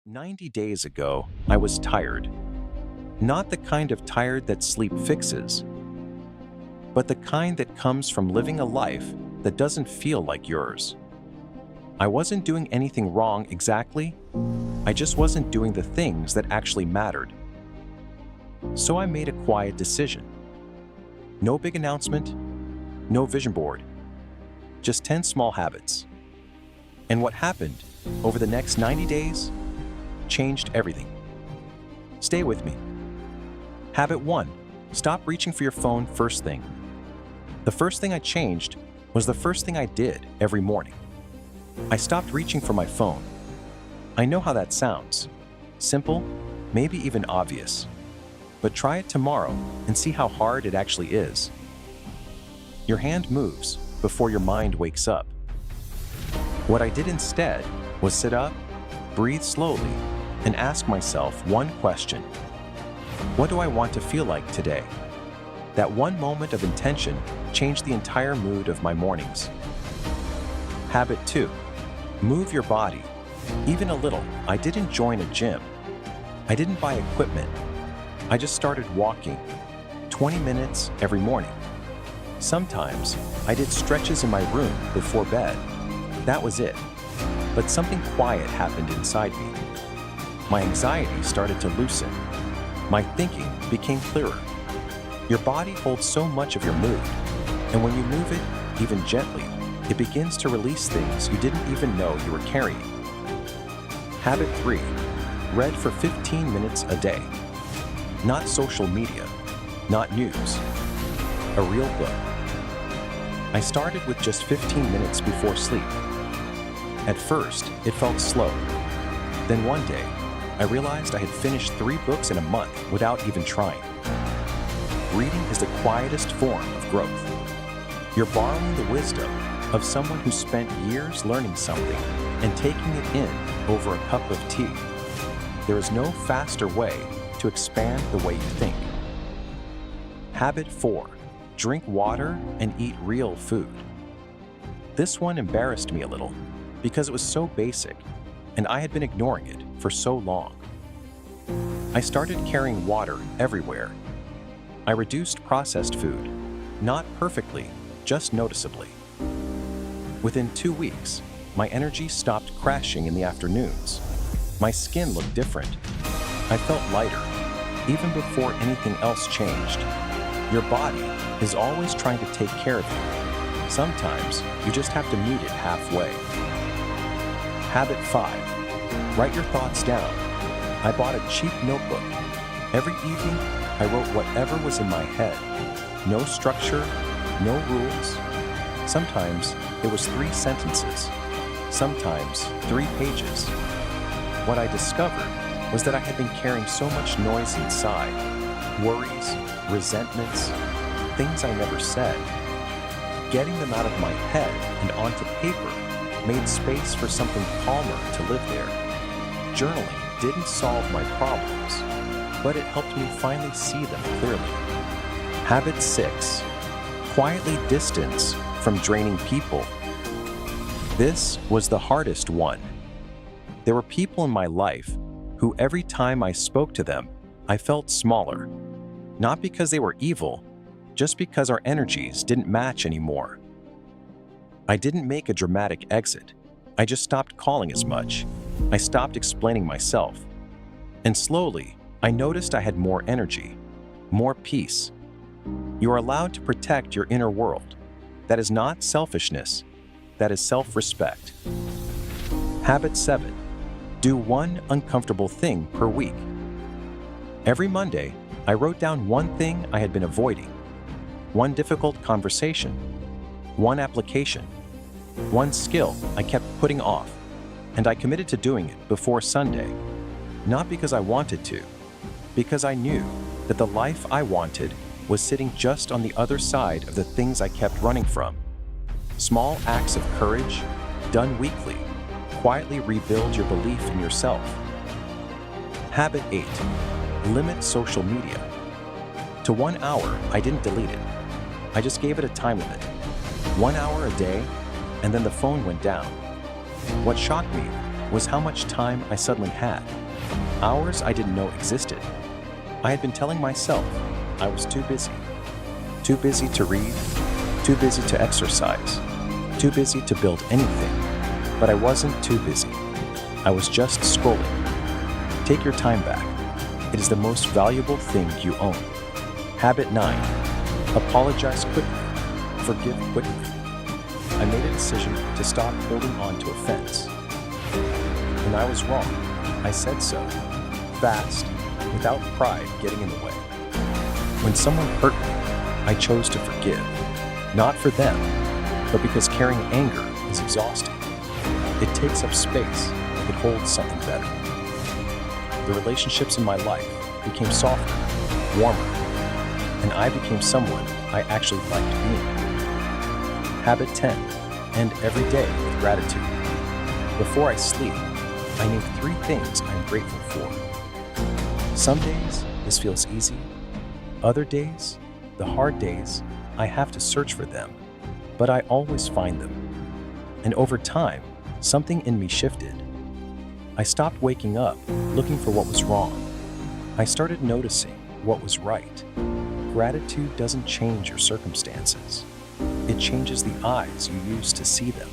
90 days ago, I was tired. Not the kind of tired that sleep fixes, but the kind that comes from living a life that doesn't feel like yours. I wasn't doing anything wrong exactly, I just wasn't doing the things that actually mattered. So I made a quiet decision. No big announcement, no vision board, just 10 small habits. And what happened over the next 90 days changed everything. Stay with me. Habit 1. Stop reaching for your phone first thing. The first thing I changed was the first thing I did every morning. I stopped reaching for my phone. I know how that sounds. Simple, maybe even obvious. But try it tomorrow and see how hard it actually is. Your hand moves before your mind wakes up. What I did instead was sit up, breathe slowly, and ask myself one question. What do I want to feel like today? That one moment of intention changed the entire mood of my mornings. Habit 2. Move your body. Even a little. I didn't join a gym. I didn't buy equipment. I just started walking. 20 minutes every morning. Sometimes I did stretches in my room before bed. That was it. But something quiet happened inside me. My anxiety started to loosen. My thinking became clearer. Your body holds so much of your mood, and when you move it, even gently, it begins to release things you didn't even know you were carrying. Habit 3. Read for 15 minutes a day. Not social media, not news. A real book. I started with just 15 minutes before sleep. At first, it felt slow. Then one day, I realized I had finished 3 books in a month without even trying. Reading is the quietest form of growth. You're borrowing the wisdom of someone who spent years learning something and taking it in over a cup of tea. There is no faster way to expand the way you think. Habit 4. Drink water and eat real food. This one embarrassed me a little because it was so basic and I had been ignoring it for so long. I started carrying water everywhere. I reduced processed food, not perfectly, just noticeably. Within 2 weeks, my energy stopped crashing in the afternoons. My skin looked different. I felt lighter, even before anything else changed. Your body is always trying to take care of you. Sometimes you just have to meet it halfway. Habit 5. Write your thoughts down. I bought a cheap notebook. Every evening, I wrote whatever was in my head. No structure, no rules. Sometimes it was 3 sentences. Sometimes 3 pages. What I discovered was that I had been carrying so much noise inside. Worries, resentments, things I never said. Getting them out of my head and onto paper made space for something calmer to live there. Journaling didn't solve my problems, but it helped me finally see them clearly. Habit 6. Quietly distance from draining people. This was the hardest one. There were people in my life who every time I spoke to them, I felt smaller. Not because they were evil, just because our energies didn't match anymore. I didn't make a dramatic exit. I just stopped calling as much. I stopped explaining myself. And slowly, I noticed I had more energy, more peace. You are allowed to protect your inner world. That is not selfishness. That is self-respect. Habit 7. Do one uncomfortable thing per week. Every Monday, I wrote down one thing I had been avoiding. One difficult conversation. One application. One skill I kept putting off. And I committed to doing it before Sunday. Not because I wanted to, because I knew that the life I wanted was sitting just on the other side of the things I kept running from. Small acts of courage, done weekly, quietly rebuild your belief in yourself. Habit 8. Limit social media. To 1 hour, I didn't delete it. I just gave it a time limit. 1 hour a day, and then the phone went down. What shocked me was how much time I suddenly had. Hours I didn't know existed. I had been telling myself I was too busy. Too busy to read, too busy to exercise, too busy to build anything. But I wasn't too busy. I was just scrolling. Take your time back. It is the most valuable thing you own. Habit 9. Apologize quickly. Forgive quickly. I made a decision to stop holding on to offense. When I was wrong, I said so, fast, without pride getting in the way. When someone hurt me, I chose to forgive, not for them, but because carrying anger is exhausting. It takes up space if it holds something better. The relationships in my life became softer, warmer, and I became someone I actually liked being. Habit 10. End every day with gratitude. Before I sleep, I name 3 things I'm grateful for. Some days, this feels easy. Other days, the hard days, I have to search for them, but I always find them. And over time, something in me shifted. I stopped waking up looking for what was wrong. I started noticing what was right. Gratitude doesn't change your circumstances. It changes the eyes you use to see them.